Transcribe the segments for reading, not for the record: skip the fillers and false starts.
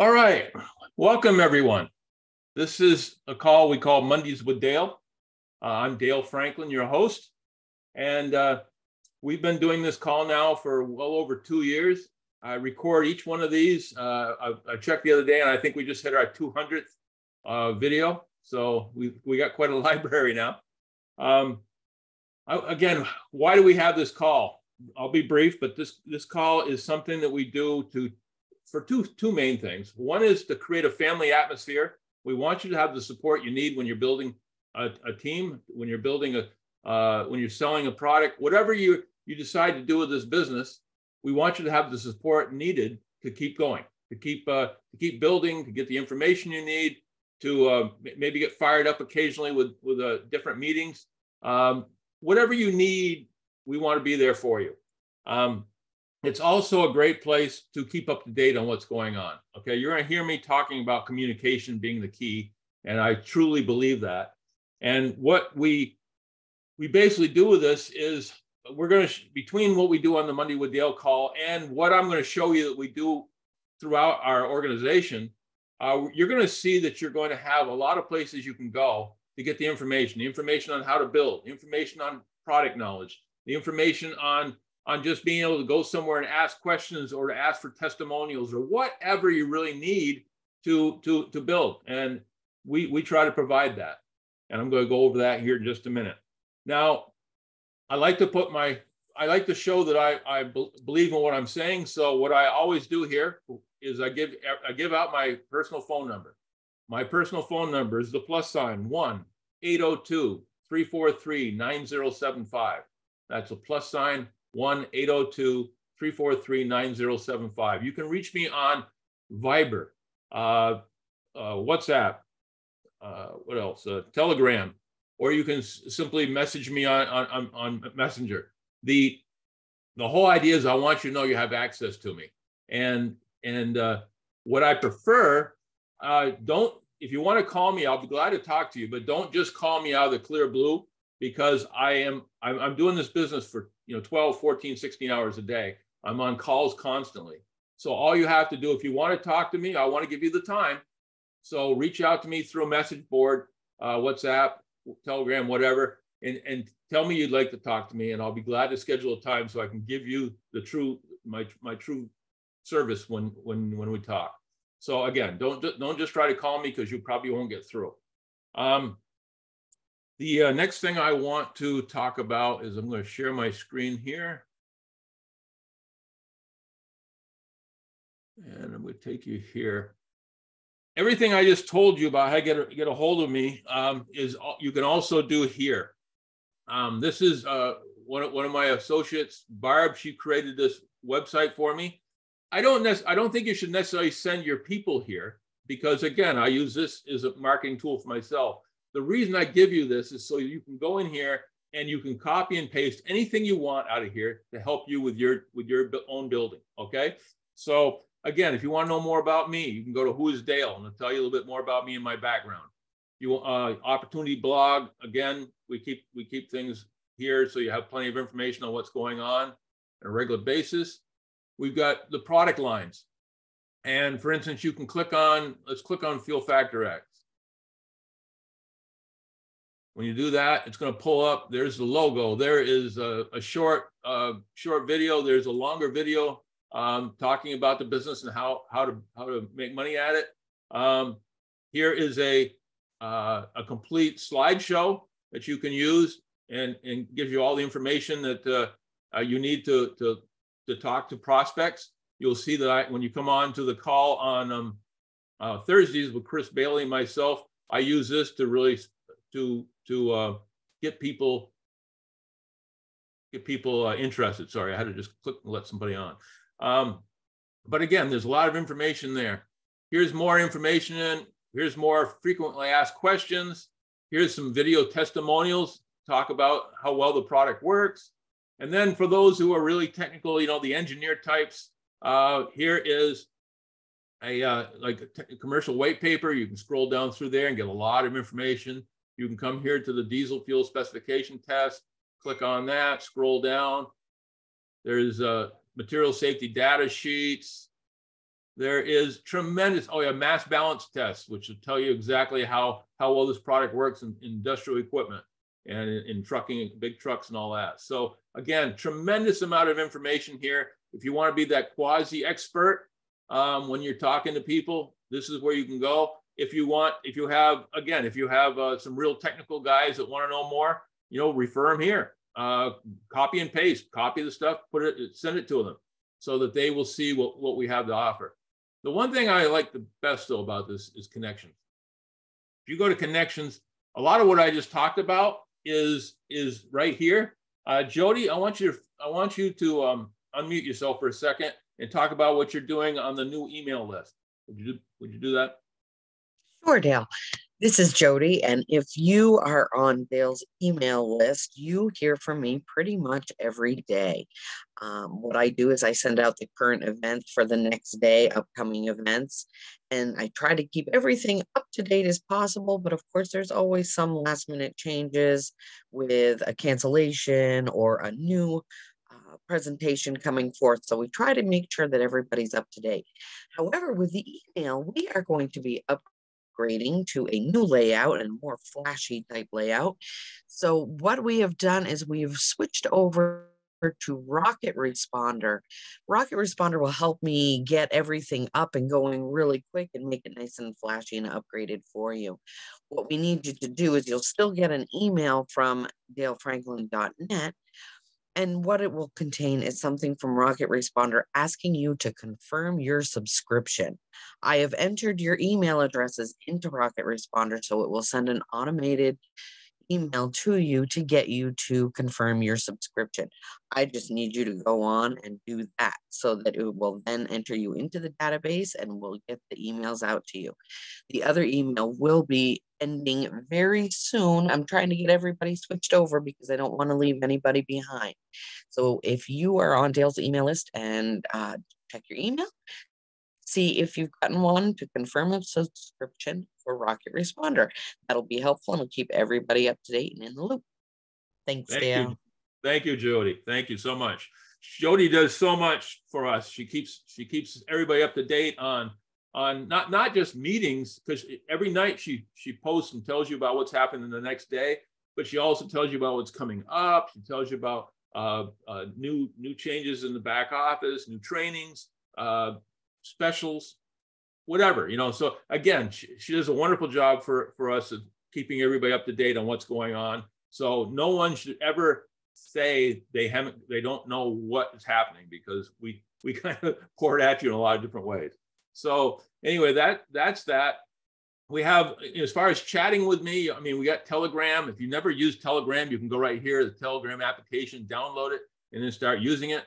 All right, welcome everyone. This is a call we call Mondays with Dale. I'm Dale Franklin, your host, and we've been doing this call now for well over 2 years. I record each one of these. I checked the other day, and I think we just hit our 200th video, so we got quite a library now. Again, why do we have this call? I'll be brief, but this call is something that we do for two main things. One is to create a family atmosphere. We want you to have the support you need when you're building a team, when you're building when you're selling a product, whatever you decide to do with this business. We want you to have the support needed to keep going, to keep building, to get the information you need, to maybe get fired up occasionally with different meetings. Whatever you need, we want to be there for you. It's also a great place to keep up to date on what's going on. Okay, you're going to hear me talking about communication being the key, and I truly believe that. And what we basically do with this is we're going to, between what we do on the Monday with Dale call and what I'm going to show you that we do throughout our organization, you're going to see that you're going to have a lot of places you can go to get the information on how to build, information on product knowledge, the information on just being able to go somewhere and ask questions or to ask for testimonials or whatever you really need to build. And we try to provide that. And I'm going to go over that here in just a minute. Now, I like to show that I believe in what I'm saying. So what I always do here is I give out my personal phone number. My personal phone number is the +sign 1-802-343-9075. That's a +sign 1-802-343-9075. You can reach me on Viber, WhatsApp, what else? Telegram, or you can simply message me on Messenger. The whole idea is I want you to know you have access to me. And what I prefer, if you want to call me, I'll be glad to talk to you, but don't just call me out of the clear blue, because I'm doing this business for 12, 14, 16 hours a day. I'm on calls constantly. So all you have to do, if you want to talk to me, I want to give you the time. So reach out to me through a message board, WhatsApp, Telegram, whatever, and tell me you'd like to talk to me, and I'll be glad to schedule a time so I can give you my true service when we talk. So again, don't just try to call me, because you probably won't get through. The next thing I want to talk about is I'm going to share my screen here. And I'm going to take you here. Everything I just told you about how to get a hold of me is you can also do here. This is one of my associates, Barb. She created this website for me. I don't think you should necessarily send your people here, because again, I use this as a marketing tool for myself. The reason I give you this is so you can go in here and you can copy and paste anything you want out of here to help you with your own building. Okay. So again, if you want to know more about me, you can go to Who is Dale, and I'll tell you a little bit more about me and my background. You Opportunity blog. Again, we keep things here so you have plenty of information on what's going on on a regular basis. We've got the product lines. And for instance, you can let's click on Fuel Factor X. When you do that, it's going to pull up. There's the logo. There is a short video. There's a longer video talking about the business and how to make money at it. Here is a complete slideshow that you can use and gives you all the information that you need to talk to prospects. You'll see that when you come on to the call on Thursdays with Chris Bailey and myself, I use this to really get people interested. Sorry, I had to just click and let somebody on. But again, there's a lot of information there. Here's more information. Here's more frequently asked questions. Here's some video testimonials, talk about how well the product works. And then for those who are really technical, the engineer types, here is a commercial white paper. You can scroll down through there and get a lot of information. You can come here to the diesel fuel specification test, click on that, scroll down. There's material safety data sheets. There is tremendous, oh yeah, mass balance tests, which will tell you exactly how well this product works in industrial equipment and in trucking, big trucks and all that. So again, tremendous amount of information here. If you want to be that quasi expert when you're talking to people, this is where you can go. If you have some real technical guys that want to know more, refer them here. Copy and paste, copy the stuff, send it to them so that they will see what we have to offer. The one thing I like the best though about this is connections. If you go to connections, a lot of what I just talked about is right here. Jody, I want you to unmute yourself for a second and talk about what you're doing on the new email list. Would you do that? Sure, Dale. This is Jody, and if you are on Dale's email list, you hear from me pretty much every day. What I do is I send out the current events for the next day, upcoming events, and I try to keep everything up to date as possible. But of course, there's always some last minute changes with a cancellation or a new presentation coming forth. So we try to make sure that everybody's up to date. However, with the email, we are going to be upgrading to a new layout and more flashy type layout. So what we have done is we've switched over to Rocket Responder. Rocket Responder will help me get everything up and going really quick and make it nice and flashy and upgraded for you. What we need you to do is you'll still get an email from dalefranklin.net, and what it will contain is something from Rocket Responder asking you to confirm your subscription. I have entered your email addresses into Rocket Responder, so it will send an automated email to you to get you to confirm your subscription. I just need you to go on and do that so that it will then enter you into the database and we'll get the emails out to you. The other email will be ending very soon. I'm trying to get everybody switched over because I don't want to leave anybody behind. So if you are on Dale's email list and check your email, see if you've gotten one to confirm a subscription for Rocket Responder. That'll be helpful and will keep everybody up to date and in the loop. Thanks, Dale. Thank you, Jody. Thank you so much. Jody does so much for us. She keeps everybody up to date on not just meetings, because every night she posts and tells you about what's happening the next day, but she also tells you about what's coming up. She tells you about new changes in the back office, new trainings, specials, whatever, So again, she does a wonderful job for us of keeping everybody up to date on what's going on. So no one should ever say they don't know what is happening, because we kind of pour it at you in a lot of different ways. So anyway, that's that. We have, as far as chatting with me, we got Telegram. If you never used Telegram, you can go right here, the Telegram application, download it, and then start using it.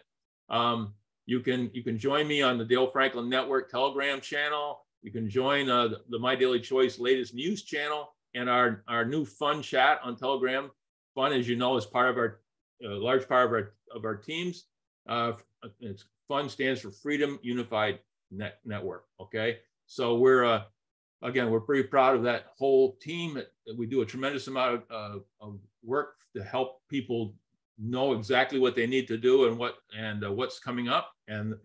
You can join me on the Dale Franklin Network Telegram channel. You can join the My Daily Choice latest news channel and our new Fun chat on Telegram. Fun, as you know, is part of our large part of our teams. It's Fun stands for Freedom Unified Network. Okay, so we're pretty proud of that whole team. We do a tremendous amount of work to help people know exactly what they need to do and what's coming up, and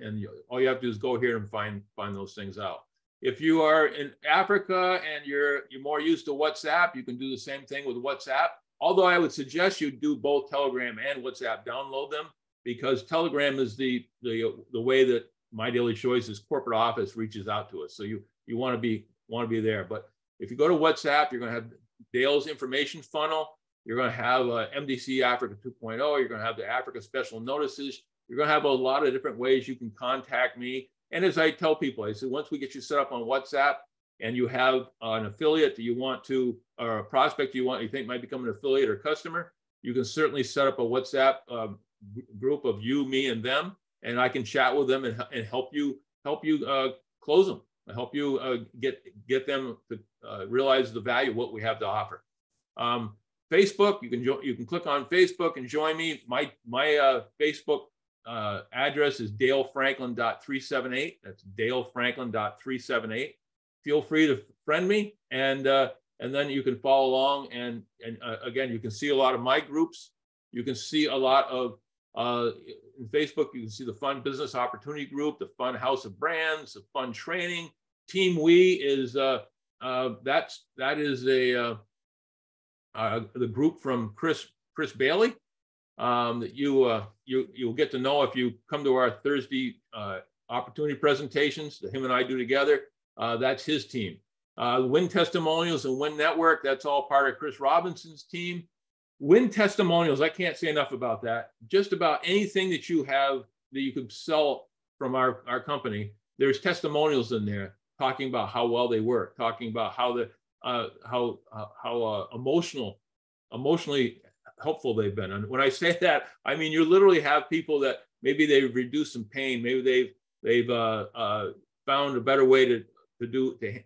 all you have to do is go here and find those things out. If you are in Africa and you're more used to WhatsApp, you can do the same thing with WhatsApp. Although I would suggest you do both Telegram and WhatsApp, download them, because Telegram is the way that My Daily Choice's corporate office reaches out to us. So you want to be there. But if you go to WhatsApp, you're going to have Dale's information funnel. You're going to have MDC Africa 2.0. You're going to have the Africa special notices. You're going to have a lot of different ways you can contact me. And as I tell people, I say, once we get you set up on WhatsApp and you have an affiliate that you want to, or a prospect you think might become an affiliate or customer, you can certainly set up a WhatsApp group of you, me, and them, and I can chat with them and help you close them. I help you get them to realize the value of what we have to offer. Facebook, you can click on Facebook and join me. My Facebook address is dalefranklin.378. That's dalefranklin.378. Feel free to friend me, and then you can follow along. And again, you can see a lot of my groups. You can see a lot of In Facebook, you can see the Fund Business Opportunity Group, the Fund House of Brands, the Fund Training. Team We is the group from Chris Bailey that you'll get to know if you come to our Thursday opportunity presentations that him and I do together. That's his team. Win Testimonials and Win Network, that's all part of Chris Robinson's team. Win Testimonials, I can't say enough about that. Just about anything that you have that you could sell from our company, there's testimonials in there talking about how well they work, talking about how emotionally helpful they've been. And when I say that, I mean you literally have people that maybe they've reduced some pain, maybe they've found a better way to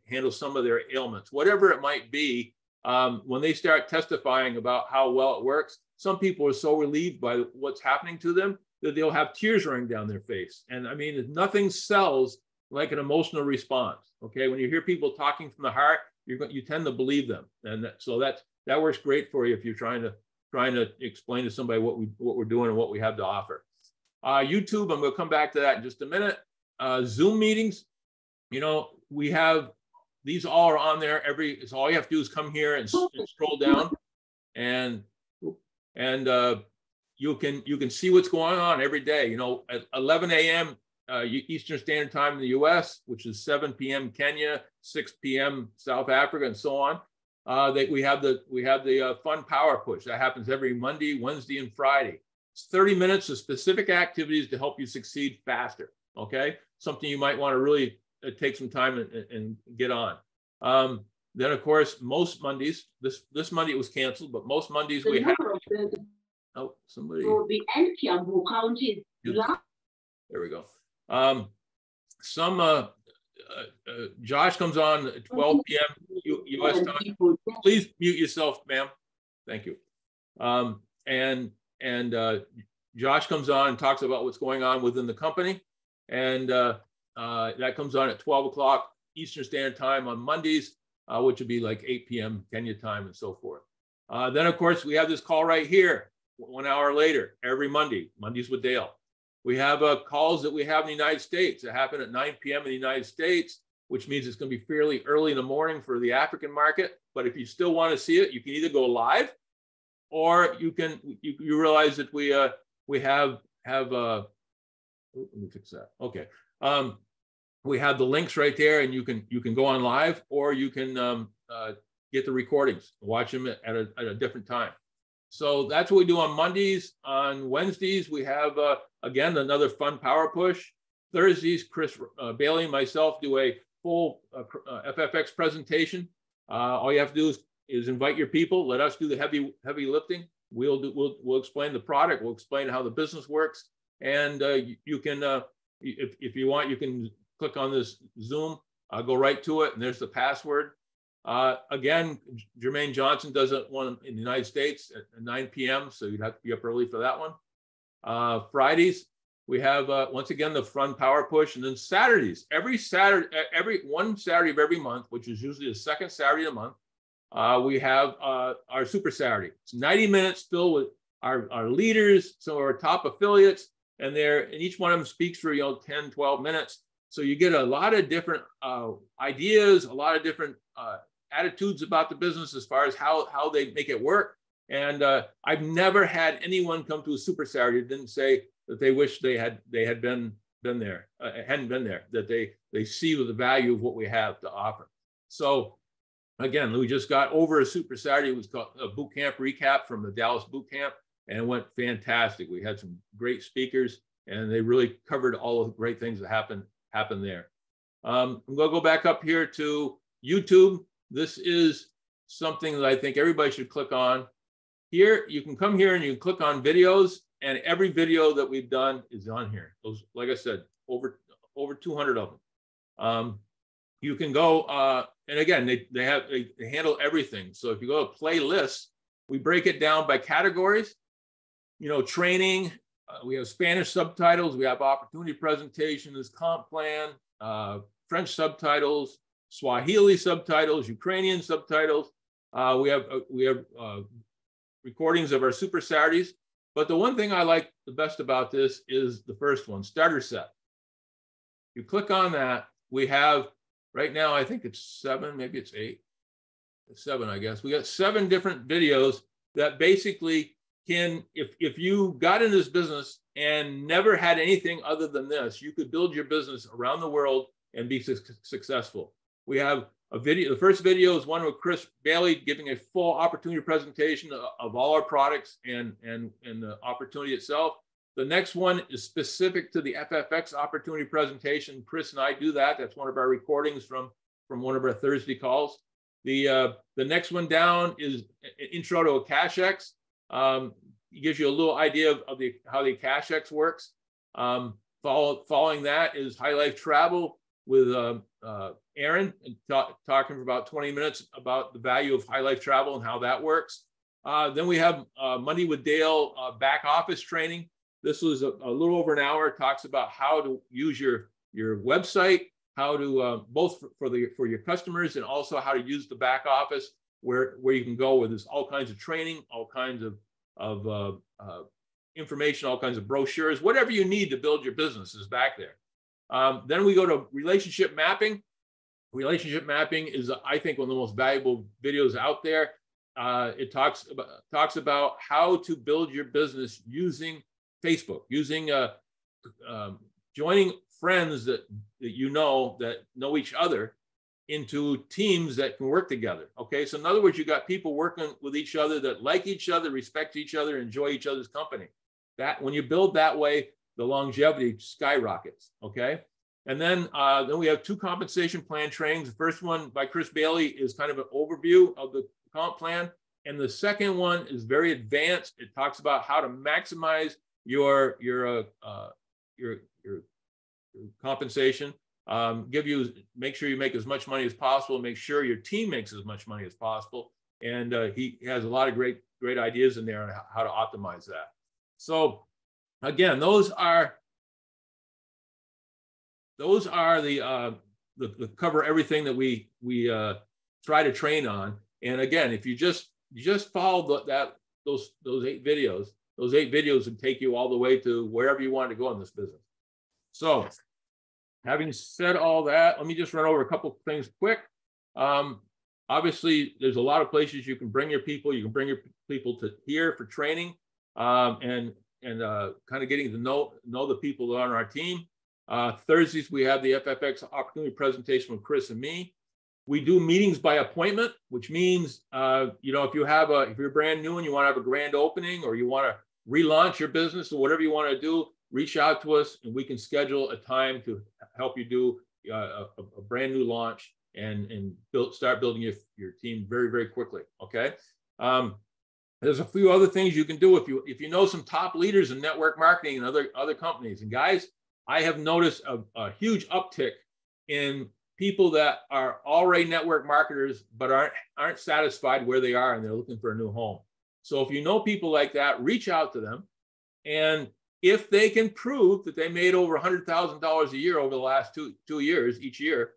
handle some of their ailments, whatever it might be. When they start testifying about how well it works, some people are so relieved by what's happening to them that they'll have tears running down their face. And I mean, nothing sells like an emotional response. Okay, when you hear people talking from the heart, you tend to believe them, and so that works great for you if you're trying to explain to somebody what we're doing and what we have to offer. YouTube, I'm going to come back to that in just a minute. Zoom meetings, we have these all are on there. So all you have to do is come here and scroll down, and you can see what's going on every day. At 11 a.m. Eastern Standard Time in the U.S., which is 7 p.m. Kenya, 6 p.m. South Africa, and so on. We have the Fund Power Push that happens every Monday, Wednesday, and Friday. It's 30 minutes of specific activities to help you succeed faster. Okay, something you might want to really take some time and get on. Then, of course, most Mondays. This Monday it was canceled, but most Mondays we have. Oh, somebody. There we go. Josh comes on at 12 p.m. U.S. time. Please mute yourself, ma'am. Thank you. Josh comes on and talks about what's going on within the company, and that comes on at 12 o'clock Eastern Standard Time on Mondays, which would be like 8 p.m. Kenya time and so forth. Then, of course, we have this call right here, 1 hour later, every Mondays with Dale. We have calls that we have in the United States that happen at 9 p.m. in the United States, which means it's going to be fairly early in the morning for the African market. But if you still want to see it, you can either go live, or you realize that we have let me fix that. Okay. We have the links right there, and you can go on live, or you can get the recordings, watch them at a different time. So that's what we do on Mondays. On Wednesdays, we have, again, another Fund Power Push. Thursdays, Chris Bailey and myself do a full FFX presentation. All you have to do is invite your people. Let us do the heavy lifting. We'll explain the product. We'll explain how the business works. And you can, if you want, you can click on this Zoom. Go right to it, and there's the password. Again, Jermaine Johnson does it one in the United States at 9 p.m. So you'd have to be up early for that one. Fridays, we have, once again, the Fund Power Push. And then Saturdays, every one Saturday of every month, which is usually the second Saturday of the month, we have our Super Saturday. It's 90 minutes filled with our leaders, some of our top affiliates, and each one of them speaks for 10, 12 minutes. So you get a lot of different ideas, a lot of different attitudes about the business as far as how they make it work. And I've never had anyone come to a Super Saturday that didn't say that they wish they had been there, hadn't been there, that they see the value of what we have to offer. So again, we just got over a Super Saturday. It was called a boot camp recap from the Dallas boot camp, and it went fantastic. We had some great speakers, and they really covered all of the great things that happened there. I'm going to go back up here to YouTube. This is something that I think everybody should click on. Here, you can come here and you can click on videos, and every video that we've done is on here. Those, like I said, over 200 of them. You can go, and again, they handle everything. So if you go to playlists, we break it down by categories. Training. We have Spanish subtitles. We have opportunity presentations, comp plan, French subtitles, Swahili subtitles, Ukrainian subtitles. We have recordings of our Super Saturdays. But the one thing I like the best about this is the first one, starter set. You click on that. We have right now, I think it's 7, maybe it's 8. It's 7, I guess. We got 7 different videos that basically can, if you got in this business and never had anything other than this, you could build your business around the world and be successful. We have a video. The first video is one with Chris Bailey giving a full opportunity presentation of all our products and the opportunity itself. The next one is specific to the FFX opportunity presentation. Chris and I do that. That's one of our recordings from one of our Thursday calls. The next one down is an intro to a CashX. It gives you a little idea of how the CashX works. Following that is High Life Travel with Aaron, talking for about 20 minutes about the value of High Life Travel and how that works. Then we have Money with Dale back office training. This was a little over an hour. It talks about how to use your website, how to both for your customers, and also how to use the back office where you can go with this, all kinds of training, all kinds of information, all kinds of brochures, whatever you need to build your business is back there. Then we go to relationship mapping. Relationship mapping is, I think, one of the most valuable videos out there. It talks about how to build your business using Facebook, using joining friends that you know that know each other into teams that can work together. Okay, so in other words, you got people working with each other that like each other, respect each other, enjoy each other's company. That when you build that way, the longevity skyrockets. Okay, and then we have 2 compensation plan trainings. The first one by Chris Bailey is kind of an overview of the comp plan, and the second one is very advanced. It talks about how to maximize your compensation. Make sure you make as much money as possible. Make sure your team makes as much money as possible. And he has a lot of great ideas in there on how to optimize that. So again, those are the cover everything that we try to train on. And again, if you just follow those 8 videos, those 8 videos would take you all the way to wherever you want to go in this business. So having said all that, let me just run over a couple of things quick. Obviously, there's a lot of places you can bring your people. You can bring your people to here for training and kind of getting to know the people that are on our team. Thursdays, we have the FFX opportunity presentation with Chris and me. We do meetings by appointment, which means, if you're brand new and you want to have a grand opening or you want to relaunch your business or whatever you want to do, reach out to us and we can schedule a time to help you do a brand new launch and start building your team very, very quickly. Okay. There's a few other things you can do if you know some top leaders in network marketing and other companies. And guys, I have noticed a huge uptick in people that are already network marketers but aren't satisfied where they are and they're looking for a new home. So if you know people like that, reach out to them, and if they can prove that they made over $100,000 a year over the last two years each year,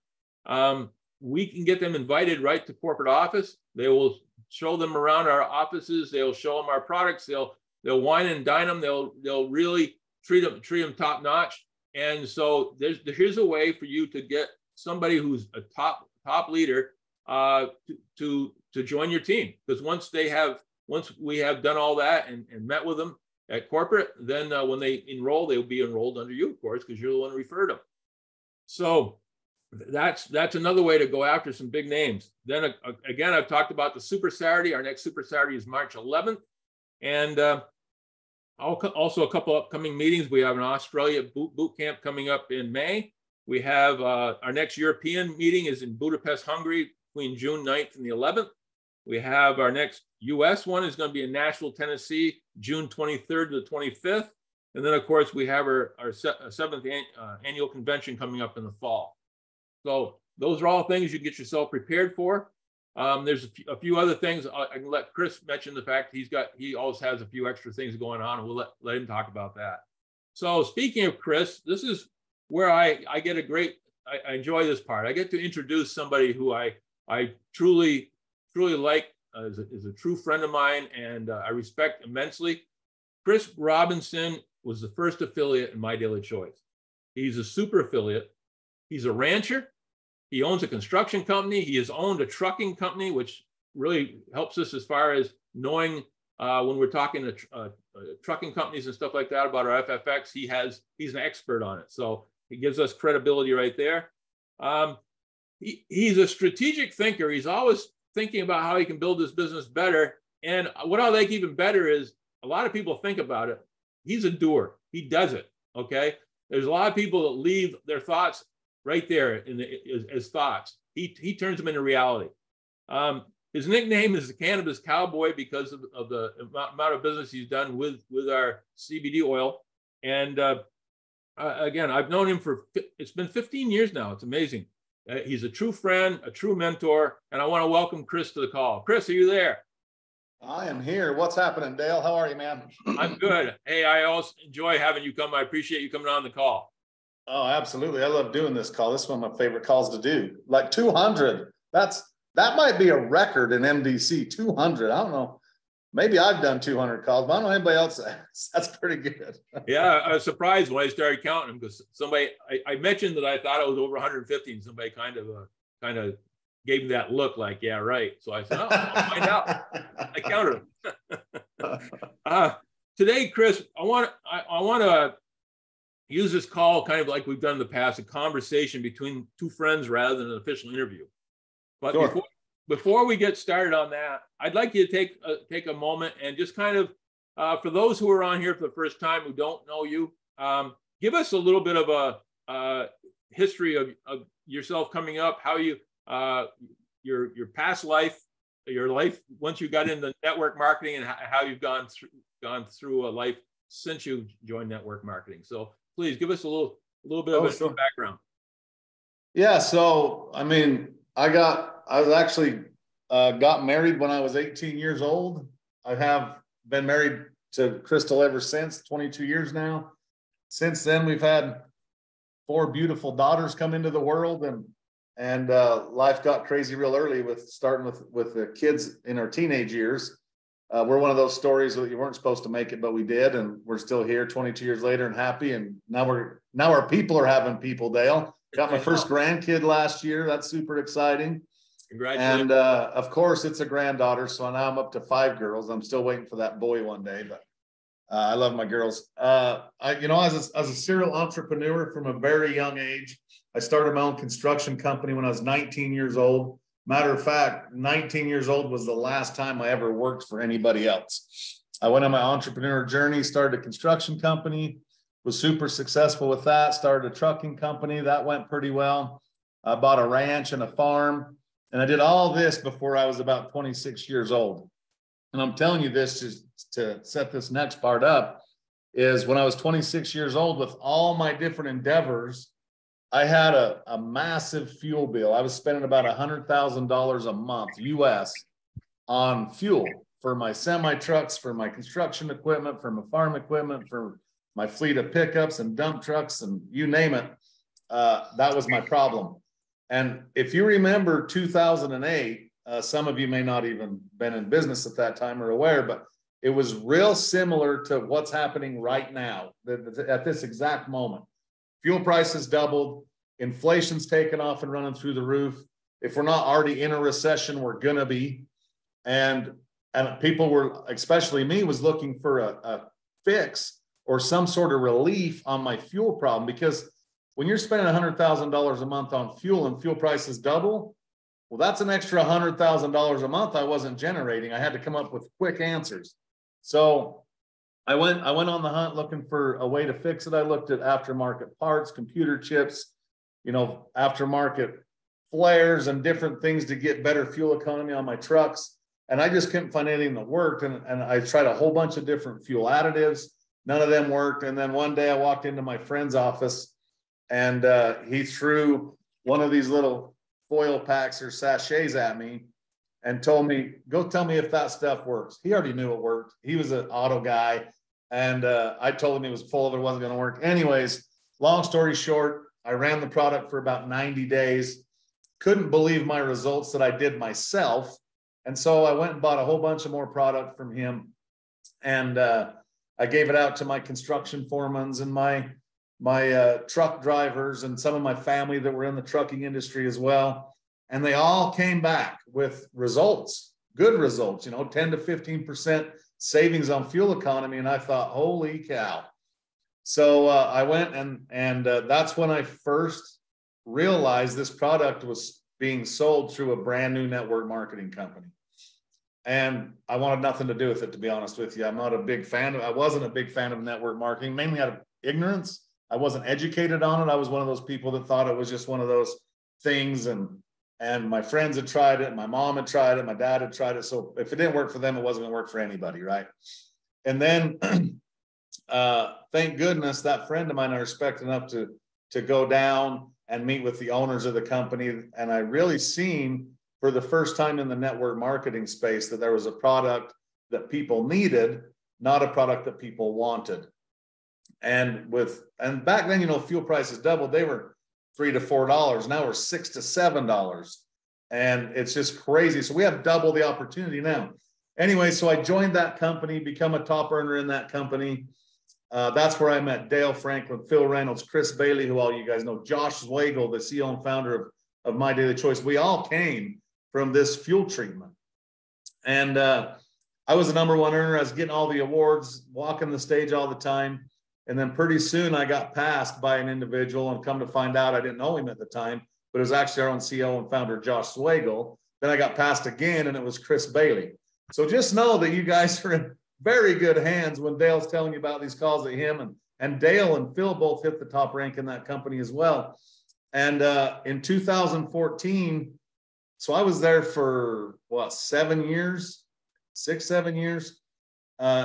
we can get them invited right to corporate office. They will show them around our offices. They'll show them our products. They'll wine and dine them. They'll really treat them top notch. And so here's a way for you to get somebody who's a top leader to join your team. Because once we have done all that and met with them at corporate, then when they enroll, they'll be enrolled under you, of course, because you're the one who referred them. So that's another way to go after some big names. Then again, I've talked about the Super Saturday. Our next Super Saturday is March 11th. And also a couple upcoming meetings. We have an Australia boot camp coming up in May. We have our next European meeting is in Budapest, Hungary, between June 9th and the 11th. We have our next US one is going to be in Nashville, Tennessee, June 23rd to the 25th. And then, of course, we have our 7th annual convention coming up in the fall. So those are all things you get yourself prepared for. There's a few other things. I can let Chris mention the fact he always has a few extra things going on, and we'll let him talk about that. So speaking of Chris, this is where I get I enjoy this part. I get to introduce somebody who I truly like, is a true friend of mine, and I respect immensely. Chris Robinson was the first affiliate in My Daily Choice. He's a super affiliate. He's a rancher. He owns a construction company. He has owned a trucking company, which really helps us as far as knowing when we're talking to trucking companies and stuff like that about our FFX. He's an expert on it. So he gives us credibility right there. He's a strategic thinker. He's always thinking about how he can build this business better. And what I like even better is a lot of people think about it. He's a doer. He does it. Okay. There's a lot of people that leave their thoughts right there as thoughts. He turns them into reality. His nickname is the Cannabis Cowboy because of the amount of business he's done with our CBD oil. And again, I've known him it's been 15 years now. It's amazing. He's a true friend, a true mentor. And I want to welcome Chris to the call. Chris, are you there? I am here. What's happening, Dale? How are you, man? I'm good. Hey, I always enjoy having you come. I appreciate you coming on the call. Oh, absolutely. I love doing this call. This is one of my favorite calls to do. Like 200. That might be a record in MDC. 200. I don't know. Maybe I've done 200 calls, but I don't know anybody else. That's pretty good. Yeah, I was surprised when I started counting them because I mentioned that I thought it was over 150, and somebody kind of gave me that look like, yeah, right. So I said, I'll find out. I counted them. Today, Chris, I want to use this call kind of like we've done in the past, a conversation between two friends rather than an official interview. But sure. Before we get started on that, I'd like you to take a moment and just kind of, for those who are on here for the first time who don't know you, give us a little bit of a history of yourself coming up, how you, your past life, your life once you got into network marketing, and how you've gone through a life since you joined network marketing. So please give us a little bit of a background. Yeah. So, I mean, I was actually got married when I was 18 years old. I have been married to Crystal ever since, 22 years now. Since then, we've had 4 beautiful daughters come into the world, and life got crazy real early with starting with the kids in our teenage years. We're one of those stories that you weren't supposed to make it, but we did, and we're still here 22 years later and happy. And now our people are having people, Dale. Got my first grandkid last year. That's super exciting. Congratulations. And of course, it's a granddaughter. So now I'm up to 5 girls. I'm still waiting for that boy one day, but I love my girls. As a serial entrepreneur from a very young age, I started my own construction company when I was 19 years old. Matter of fact, 19 years old was the last time I ever worked for anybody else. I went on my entrepreneur journey, started a construction company, was super successful with that, started a trucking company. That went pretty well. I bought a ranch and a farm, and I did all this before I was about 26 years old. And I'm telling you this to set this next part up, is when I was 26 years old with all my different endeavors, I had a massive fuel bill. I was spending about $100,000 a month US on fuel for my semi trucks, for my construction equipment, for my farm equipment, for my fleet of pickups and dump trucks, and you name it. That was my problem. And if you remember 2008, some of you may not even been in business at that time or aware, but it was real similar to what's happening right now at this exact moment. Fuel prices doubled, inflation's taken off and running through the roof. If we're not already in a recession, we're gonna be. And people were, especially me, was looking for a fix or some sort of relief on my fuel problem, because when you're spending $100,000 a month on fuel and fuel prices double, well, that's an extra $100,000 a month I wasn't generating. I had to come up with quick answers. So I went on the hunt looking for a way to fix it. I looked at aftermarket parts, computer chips, aftermarket flares and different things to get better fuel economy on my trucks. And I just couldn't find anything that worked. And I tried a whole bunch of different fuel additives. None of them worked. And then one day I walked into my friend's office, and he threw one of these little foil packs or sachets at me and told me, go tell me if that stuff works. He already knew it worked. He was an auto guy. And I told him it was full of it, wasn't going to work. Anyways, long story short, I ran the product for about 90 days. Couldn't believe my results that I did myself. And so I went and bought a whole bunch of more product from him. And I gave it out to my construction foremans and my truck drivers and some of my family that were in the trucking industry as well. And they all came back with results, good results, 10 to 15% savings on fuel economy. And I thought, holy cow. So I went and that's when I first realized this product was being sold through a brand new network marketing company. And I wanted nothing to do with it, to be honest with you. I wasn't a big fan of network marketing, mainly out of ignorance. I wasn't educated on it. I was one of those people that thought it was just one of those things. And my friends had tried it. My mom had tried it. My dad had tried it. So if it didn't work for them, it wasn't going to work for anybody, right? And then thank goodness that friend of mine I respect enough to go down and meet with the owners of the company. And I really seen for the first time in the network marketing space that there was a product that people needed, not a product that people wanted. And back then, fuel prices doubled. They were $3 to $4. Now we're $6 to $7. And it's just crazy. So we have double the opportunity now. Anyway, so I joined that company, become a top earner in that company. That's where I met Dale Franklin, Phil Reynolds, Chris Bailey, who all you guys know, Josh Zwagel, the CEO and founder of My Daily Choice. We all came from this fuel treatment. And I was the number one earner. I was getting all the awards, walking the stage all the time. And then pretty soon I got passed by an individual, and come to find out, I didn't know him at the time, but it was actually our own CEO and founder, Josh Zwagel. Then I got passed again, and it was Chris Bailey. So just know that you guys are in very good hands when Dale's telling you about these calls that him and Dale and Phil both hit the top rank in that company as well. And in 2014, so I was there for 7 years, 6-7 years.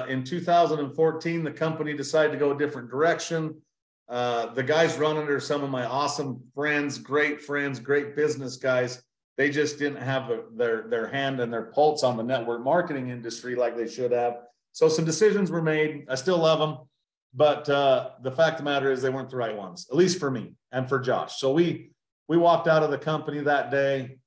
In 2014, the company decided to go a different direction. The guys run under some of my awesome friends, great business guys. They just didn't have their hand and their pulse on the network marketing industry like they should have. So some decisions were made. I still love them, but the fact of the matter is they weren't the right ones, at least for me and for Josh. So we walked out of the company that day,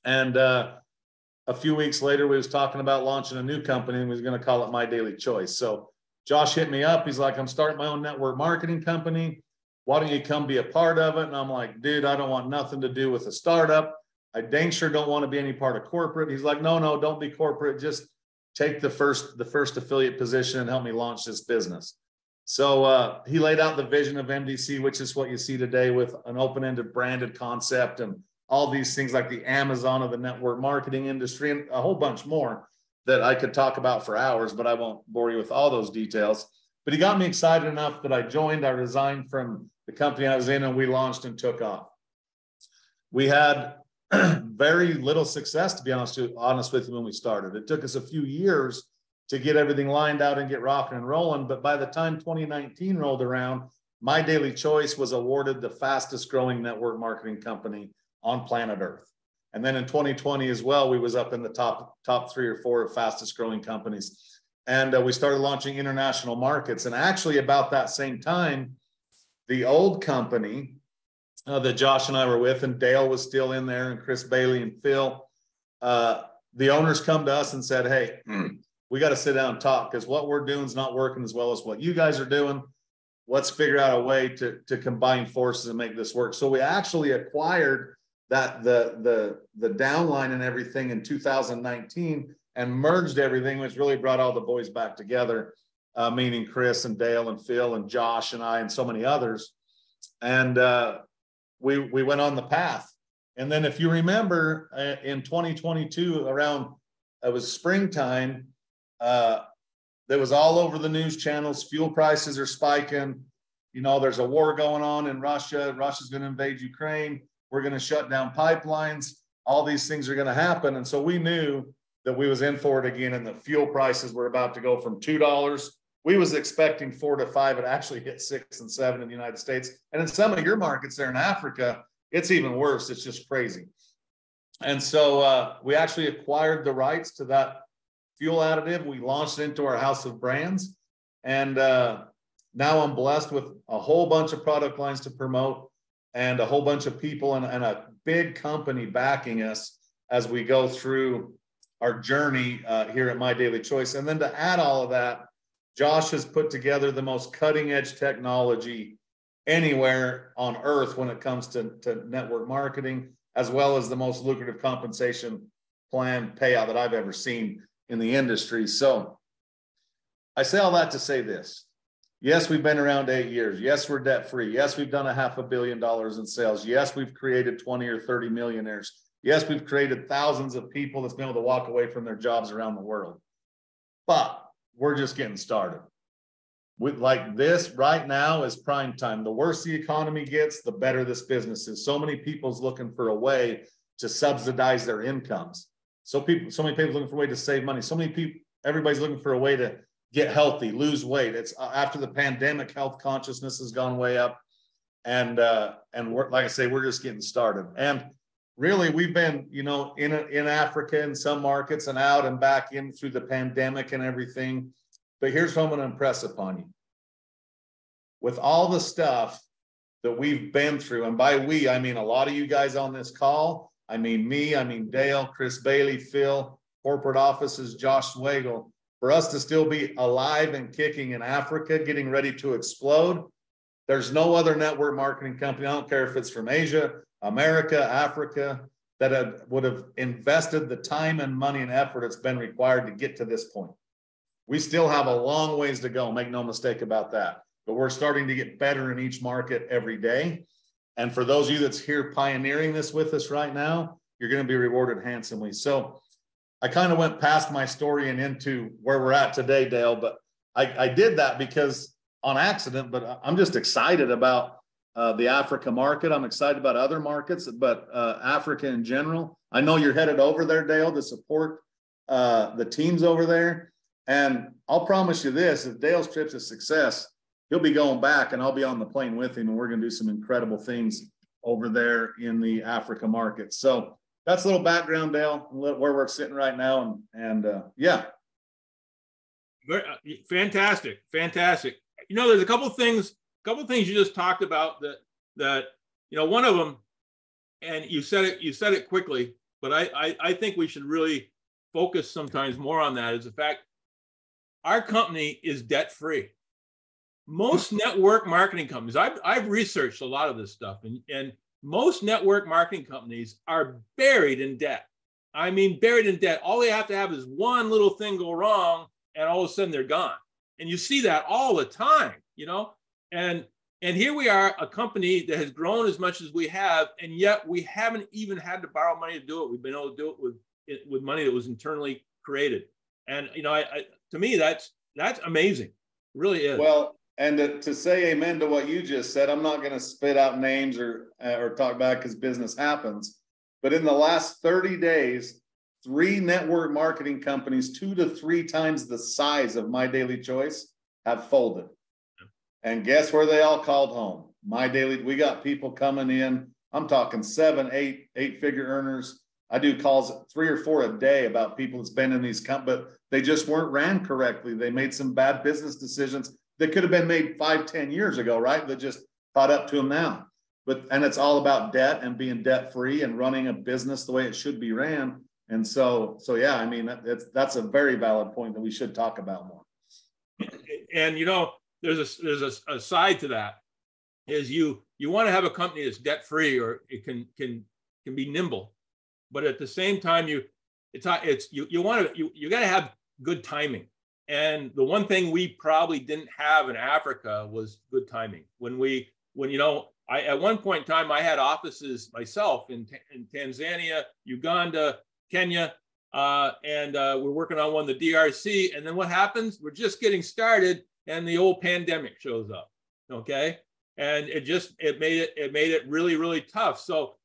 and a few weeks later, we was talking about launching a new company, and we was going to call it My Daily Choice. So Josh hit me up. He's like, I'm starting my own network marketing company. Why don't you come be a part of it? And I'm like, dude, I don't want nothing to do with a startup. I dang sure don't want to be any part of corporate. He's like, no, don't be corporate. Just take the first affiliate position and help me launch this business. So he laid out the vision of MDC, which is what you see today, with an open-ended branded concept and all these things like the Amazon of the network marketing industry, and a whole bunch more that I could talk about for hours, but I won't bore you with all those details. But he got me excited enough that I joined. I resigned from the company I was in, and we launched and took off. We had very little success, to be honest with you, when we started. It took us a few years to get everything lined out and get rocking and rolling. But by the time 2019 rolled around, My Daily Choice was awarded the fastest growing network marketing company on planet Earth. And then in 2020 as well, we was up in the top 3 or 4 fastest growing companies. And we started launching international markets. And actually about that same time, the old company that Josh and I were with, and Dale was still in there, and Chris Bailey and Phil, the owners come to us and said, hey, we got to sit down and talk, because what we're doing is not working as well as what you guys are doing. Let's figure out a way to combine forces and make this work. So we actually acquired the downline and everything in 2019 and merged everything, which really brought all the boys back together, meaning Chris and Dale and Phil and Josh and I and so many others. And we went on the path. And then if you remember in 2022, around, it was springtime, that was all over the news channels. Fuel prices are spiking. There's a war going on in Russia. Russia's going to invade Ukraine. We're going to shut down pipelines. All these things are going to happen. And so we knew that we was in for it again, and the fuel prices were about to go from $2. We was expecting $4 to $5. It actually hit $6 and $7 in the United States. And in some of your markets there in Africa, it's even worse. It's just crazy. And so we actually acquired the rights to that fuel additive. We launched it into our house of brands. And now I'm blessed with a whole bunch of product lines to promote, and a whole bunch of people and a big company backing us as we go through our journey here at My Daily Choice. And then to add all of that, Josh has put together the most cutting edge technology anywhere on earth when it comes to network marketing, as well as the most lucrative compensation plan payout that I've ever seen in the industry. So I say all that to say this. Yes, we've been around 8 years. Yes, we're debt free. Yes, we've done $500 million in sales. Yes, we've created 20 or 30 millionaires. Yes, we've created thousands of people that's been able to walk away from their jobs around the world. But we're just getting started. With like this right now is prime time. The worse the economy gets, the better this business is. So many people's looking for a way to subsidize their incomes. So many people looking for a way to save money. So many people, everybody's looking for a way to get healthy, lose weight. It's after the pandemic, health consciousness has gone way up. And we're, like I say, we're just getting started. And really, we've been, you know, in Africa in some markets and out and back in through the pandemic and everything. But here's what I'm going to impress upon you. With all the stuff that we've been through, and by we, I mean a lot of you guys on this call, I mean me, I mean Dale, Chris Bailey, Phil, corporate offices, Josh Swagel, for us to still be alive and kicking in Africa, getting ready to explode, there's no other network marketing company, I don't care if it's from Asia, America, Africa, that would have invested the time and money and effort it's been required to get to this point. We still have a long ways to go, make no mistake about that. But we're starting to get better in each market every day. And for those of you that's here pioneering this with us right now, you're going to be rewarded handsomely. So I kind of went past my story and into where we're at today, Dale, but I did that because on accident, but I'm just excited about the Africa market. I'm excited about other markets, but Africa in general. I know you're headed over there, Dale, to support the teams over there. And I'll promise you this, if Dale's trip's a success, he'll be going back and I'll be on the plane with him and we're going to do some incredible things over there in the Africa market. So that's a little background, Dale, where we're sitting right now. And yeah. Fantastic. Fantastic. You know, there's a couple of things you just talked about that, you know, one of them, and you said it quickly, but I think we should really focus sometimes more on that, is the fact our company is debt free. Most network marketing companies, I've researched a lot of this stuff, and most network marketing companies are buried in debt. I mean, buried in debt. All they have to have is one little thing go wrong, and all of a sudden they're gone. And you see that all the time, you know. And here we are, a company that has grown as much as we have, and yet we haven't even had to borrow money to do it. We've been able to do it with money that was internally created. And you know, to me, that's amazing. It really is. Well, and to say amen to what you just said, I'm not going to spit out names or talk back because business happens. But in the last 30 days, 3 network marketing companies, 2 to 3 times the size of My Daily Choice, have folded. And guess where they all called home? My Daily. We got people coming in. I'm talking 7, 8 figure earners. I do calls 3 or 4 a day about people that's been in these companies, but they just weren't ran correctly. They made some bad business decisions that could have been made 5, 10 years ago, right? That just caught up to them now. And it's all about debt and being debt free and running a business the way it should be ran. And so yeah, I mean, that's a very valid point that we should talk about more. And you know, there's a side to that, is you want to have a company that's debt free, or it can be nimble, but at the same time you got to have good timing. And the one thing we probably didn't have in Africa was good timing. When you know, at one point in time, I had offices myself in Tanzania, Uganda, Kenya, and we're working on one in the DRC. And then what happens? We're just getting started, and the old pandemic shows up. Okay, and it made it really, really tough. So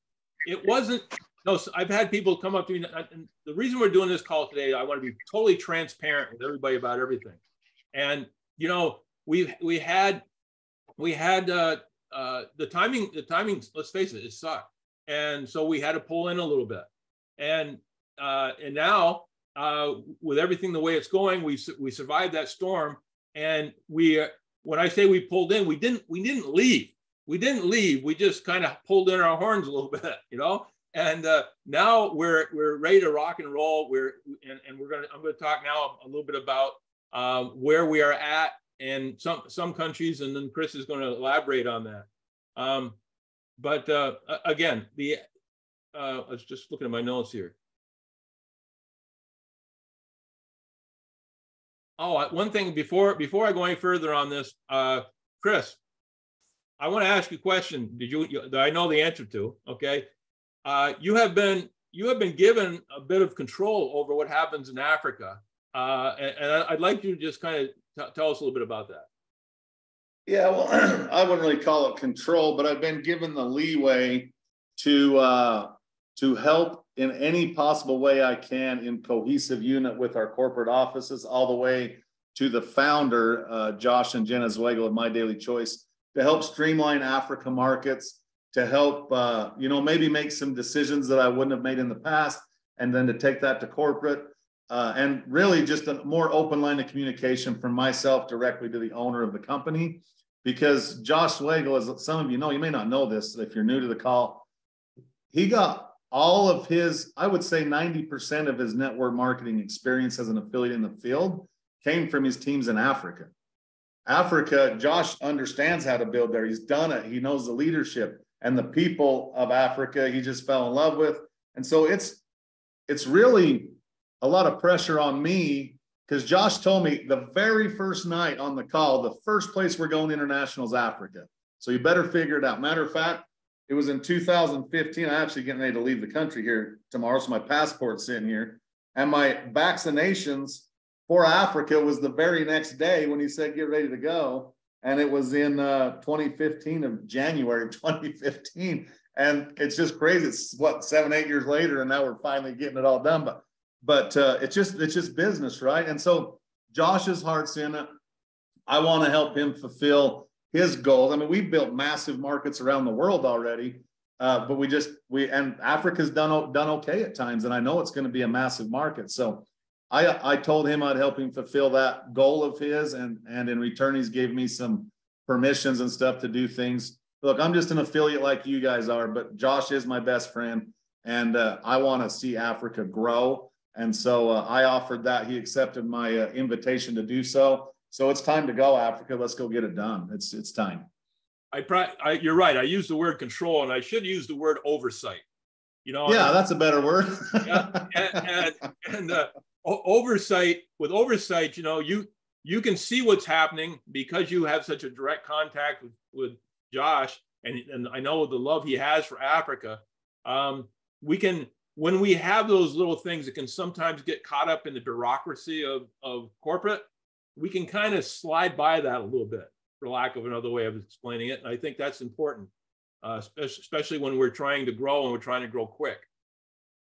it wasn't. No, so I've had people come up to me, and the reason we're doing this call today, I want to be totally transparent with everybody about everything. And you know, we had the timing. Let's face it, it sucked, and so we had to pull in a little bit. And now with everything the way it's going, we survived that storm. And when I say we pulled in, we didn't leave. We didn't leave. We just kind of pulled in our horns a little bit, you know. And now we're ready to rock and roll. I'm going to talk now a little bit about where we are at and some countries, and then Chris is going to elaborate on that. But again, I was just looking at my notes here. Oh, one thing before I go any further on this, Chris, I want to ask you a question. That I know the answer to? Okay, you have been given a bit of control over what happens in Africa, and I'd like you to just kind of tell us a little bit about that. Yeah, well, I wouldn't really call it control, but I've been given the leeway to help in any possible way I can in cohesive unit with our corporate offices, all the way to the founder, Josh and Jenna Zweigel of My Daily Choice, to help streamline Africa markets, to help, maybe make some decisions that I wouldn't have made in the past, and then to take that to corporate. And really just a more open line of communication from myself directly to the owner of the company. Because Josh Zweigel, as some of you know, you may not know this if you're new to the call, he got all of his, I would say 90% of his network marketing experience as an affiliate in the field came from his teams in Africa. Africa, Josh understands how to build there. He's done it. He knows the leadership and the people of Africa he just fell in love with. And so it's really a lot of pressure on me, because Josh told me the very first night on the call, the first place we're going international is Africa. So you better figure it out. Matter of fact, it was in 2015. I'm actually getting ready to leave the country here tomorrow, so my passport's in here. And my vaccinations for Africa was the very next day when he said, get ready to go. And it was in 2015 of January of 2015. And it's just crazy. It's what, 7-8 years later, and now we're finally getting it all done. But it's just business, right? And so Josh's heart's in it. I want to help him fulfill his goals. I mean, we've built massive markets around the world already, but and Africa's done okay at times, and I know it's going to be a massive market. So I told him I'd help him fulfill that goal of his, and in return, he's gave me some permissions and stuff to do things. Look, I'm just an affiliate like you guys are, but Josh is my best friend, and I want to see Africa grow. And so I offered that. He accepted my invitation to do so. So it's time to go, Africa. Let's go get it done. It's time. You're right. I use the word control, and I should use the word oversight. Yeah, that's a better word. Yeah, and oversight. With oversight, you can see what's happening because you have such a direct contact with Josh, and I know the love he has for Africa. When we have those little things that can sometimes get caught up in the bureaucracy of corporate, we can kind of slide by that a little bit, for lack of another way of explaining it. And I think that's important, especially when we're trying to grow and we're trying to grow quick.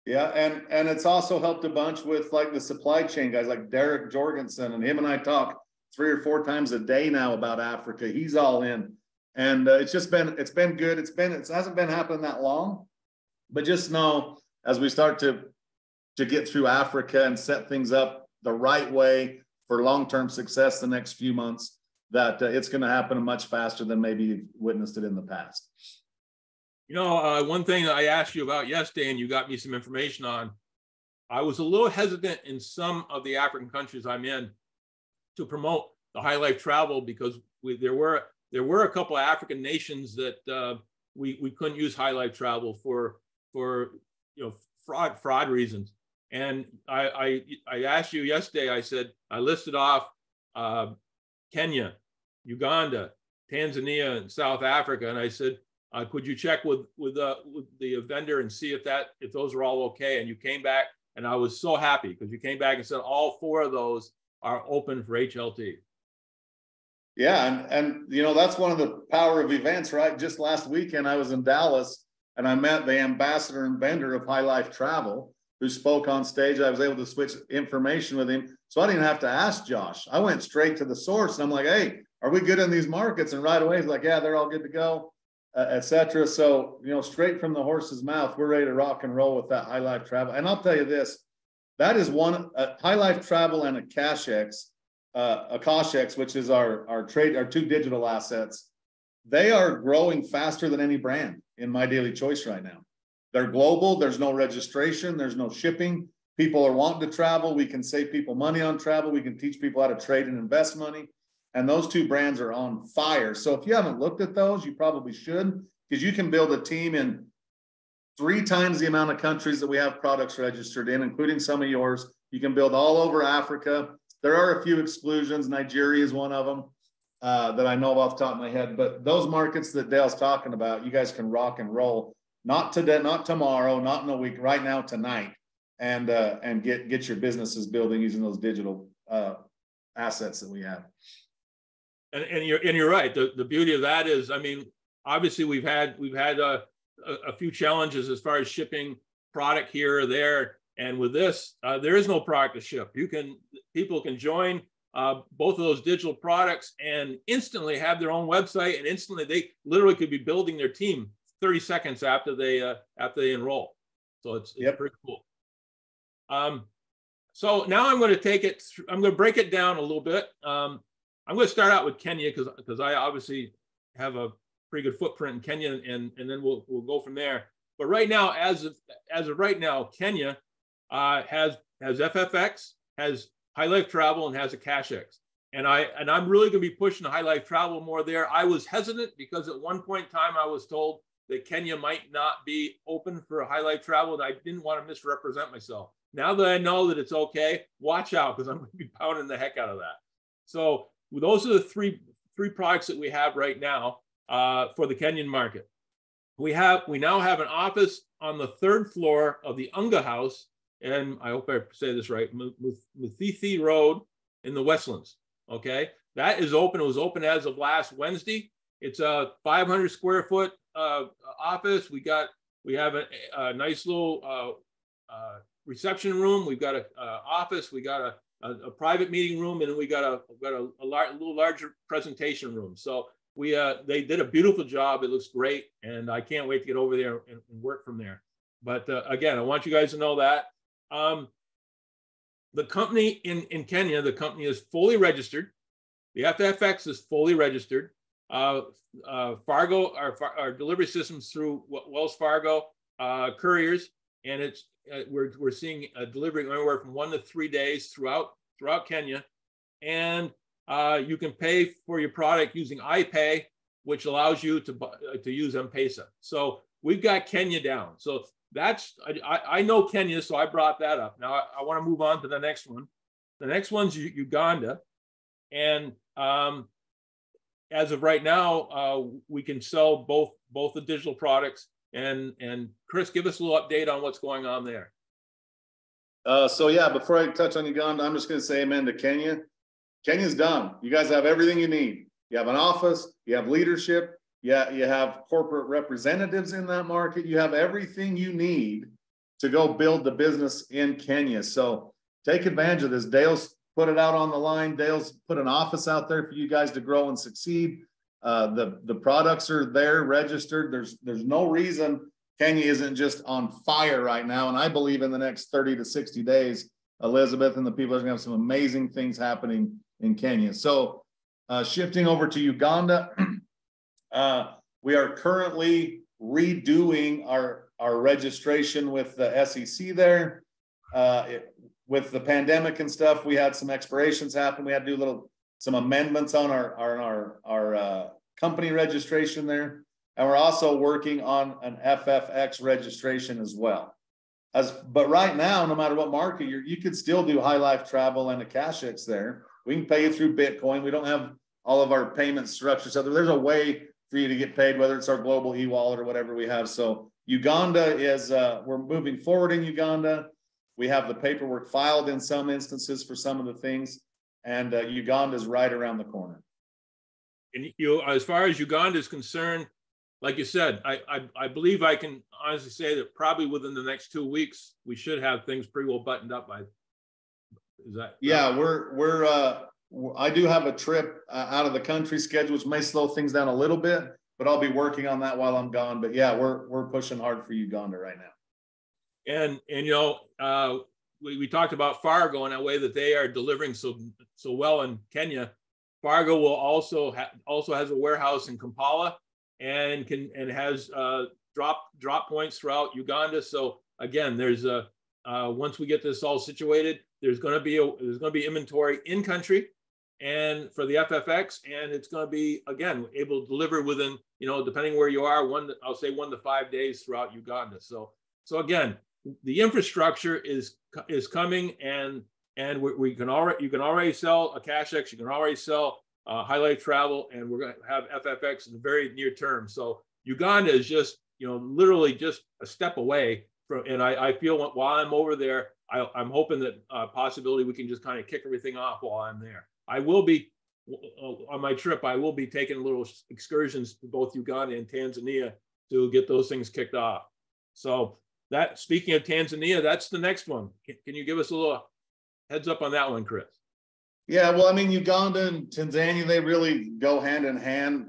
Yeah, and it's also helped a bunch with like the supply chain guys like Derek Jorgensen, and him and I talk 3 or 4 times a day now about Africa. He's all in, and it's been good. It hasn't been happening that long, but just know as we start to get through Africa and set things up the right way for long-term success the next few months, that it's going to happen much faster than maybe you've witnessed it in the past. One thing that I asked you about yesterday, and you got me some information on, I was a little hesitant in some of the African countries I'm in to promote the High Life travel, because there were a couple of African nations that we couldn't use High Life travel for fraud reasons. And I asked you yesterday, I said, I listed off Kenya, Uganda, Tanzania, and South Africa. And I said, could you check with the vendor and see if those are all okay? And you came back, and I was so happy because you came back and said all 4 of those are open for HLT. Yeah, and that's one of the power of events, right? Just last weekend, I was in Dallas, and I met the ambassador and vendor of High Life Travel, who spoke on stage. I was able to switch information with him. So I didn't have to ask Josh. I went straight to the source, and I'm like, hey, are we good in these markets? And right away, he's like, yeah, they're all good to go, etc. So, straight from the horse's mouth, we're ready to rock and roll with that High Life Travel. And I'll tell you this, that is one, High Life Travel and Akashex, which is our 2 digital assets. They are growing faster than any brand in My Daily Choice right now. They're global. There's no registration. There's no shipping. people are wanting to travel. We can save people money on travel. We can teach people how to trade and invest money. And those two brands are on fire. So if you haven't looked at those, you probably should, because you can build a team in 3 times the amount of countries that we have products registered in, including some of yours. You can build all over Africa. There are a few exclusions. Nigeria is one of them that I know of off the top of my head. But those markets that Dale's talking about, you guys can rock and roll. Not today, not tomorrow, not in a week, right now, tonight, and get your businesses building using those digital assets that we have. And you're right. The beauty of that is, I mean, obviously we've had a few challenges as far as shipping product here or there, and with this, there is no product to ship. People can join both of those digital products and instantly have their own website, and instantly they literally could be building their team 30 seconds after they enroll. So it's pretty cool. So now I'm going to I'm going to break it down a little bit. I'm going to start out with Kenya because I obviously have a pretty good footprint in Kenya, and then we'll go from there. But right now, as of right now, Kenya has FFX, has High Life Travel, and has a CashX. And I'm really going to be pushing the High Life Travel more there. I was hesitant because at one point in time I was told that Kenya might not be open for a High Life Travel, and I didn't want to misrepresent myself. Now that I know that it's okay, watch out, because I'm going to be pounding the heck out of that. So those are the three products that we have right now for the Kenyan market. We now have an office on the 3rd floor of the Unga House, and I hope I say this right, Muthithi Road in the Westlands. Okay, that is open. It was open as of last Wednesday. It's a 500 square foot office. We have a nice little reception room. We've got a office. We got a private meeting room, and then we got a little larger presentation room. So they did a beautiful job. It looks great, and I can't wait to get over there and work from there. But again, I want you guys to know that the company in Kenya, the company is fully registered. The FFX is fully registered. Fargo, our delivery systems through Wells Fargo couriers, and we're seeing a delivery anywhere from 1 to 3 days throughout Kenya, and you can pay for your product using iPay, which allows you to use M-Pesa. So we've got Kenya down. So I know Kenya, so I brought that up. Now I want to move on to the next one. The next one's Uganda, and as of right now, we can sell both the digital products. And Chris, give us a little update on what's going on there. So yeah, before I touch on Uganda, I'm just going to say amen to Kenya. Kenya's done. You guys have everything you need. You have an office, you have leadership, you have corporate representatives in that market. You have everything you need to go build the business in Kenya. So take advantage of this. Dale's put it out on the line. Dale's put an office out there for you guys to grow and succeed. The products are there registered. There's no reason Kenya isn't just on fire right now. And I believe in the next 30 to 60 days, Elizabeth and the people are going to have some amazing things happening in Kenya. So shifting over to Uganda, we are currently redoing our registration with the SEC there. With the pandemic and stuff, we had some expirations happen. We had to do some amendments on our company registration there. And we're also working on an FFX registration as well. But right now, no matter what market you could still do High Life Travel and a CashX there. We can pay you through Bitcoin. We don't have all of our payment structures. So there's a way for you to get paid, whether it's our global e-wallet or whatever we have. So Uganda is, we're moving forward in Uganda. We have the paperwork filed in some instances for some of the things, and Uganda is right around the corner. And as far as Uganda is concerned, like you said, I believe I can honestly say that probably within the next 2 weeks, we should have things pretty well buttoned up by. Is that? Yeah, I do have a trip out of the country scheduled, which may slow things down a little bit, but I'll be working on that while I'm gone. But yeah, we're pushing hard for Uganda right now. And we talked about Fargo and the way that they are delivering so well in Kenya. Fargo will also has a warehouse in Kampala and has drop points throughout Uganda. So again, there's once we get this all situated, there's going to be inventory in country, and for the FFX, and it's going to be, again, able to deliver within, depending where you are, I'll say 1 to 5 days throughout Uganda. So again, the infrastructure is coming, and you can already sell a CashX, you can already sell High Life Travel, and we're going to have FFX in the very near term. So Uganda is just, literally just a step away from, and I feel while I'm over there, I'm hoping that possibility we can just kind of kick everything off while I'm there. I will be, on my trip, I will be taking little excursions to both Uganda and Tanzania to get those things kicked off. So that, speaking of Tanzania, that's the next one. Can you give us a little heads up on that one, Chris? Yeah, well, I mean, Uganda and Tanzania, they really go hand in hand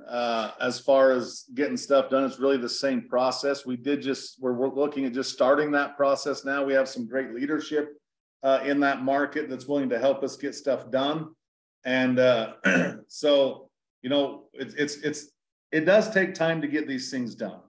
as far as getting stuff done. It's really the same process. We're looking at just starting that process now. We have some great leadership in that market that's willing to help us get stuff done. And so, it does take time to get these things done,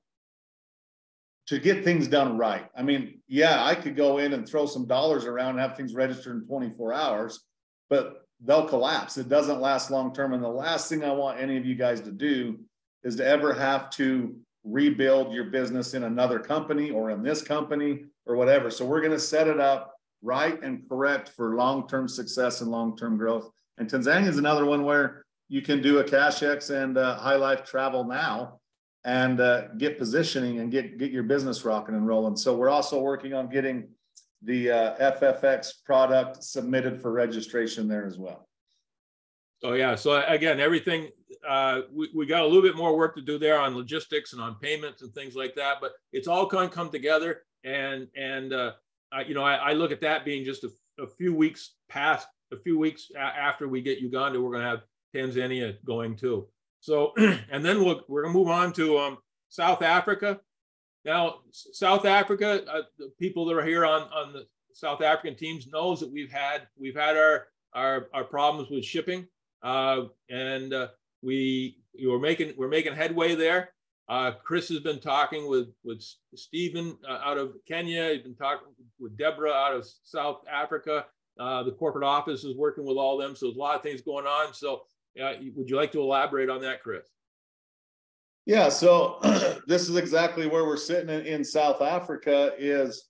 to get things done right. I mean, yeah, I could go in and throw some dollars around and have things registered in 24 hours, but they'll collapse. It doesn't last long term. And the last thing I want any of you guys to do is to ever have to rebuild your business in another company or in this company or whatever. So we're going to set it up right and correct for long-term success and long-term growth. And Tanzania is another one where you can do a CashX and High Life Travel now and get positioning and get your business rocking and rolling. So we're also working on getting the FFX product submitted for registration there as well. So yeah, so again, everything, we got a little bit more work to do there on logistics and on payments and things like that, but it's all going to come together. And I look at that being just a few weeks after we get Uganda, we're going to have Tanzania going too. So, and then we're going to move on to South Africa. Now, South Africa, the people that are here on the South African teams knows that we've had our problems with shipping, and we're making headway there. Chris has been talking with Stephen out of Kenya. He's been talking with Deborah out of South Africa. The corporate office is working with all of them. So there's a lot of things going on. So would you like to elaborate on that, Chris? Yeah, so this is exactly where we're sitting in South Africa is,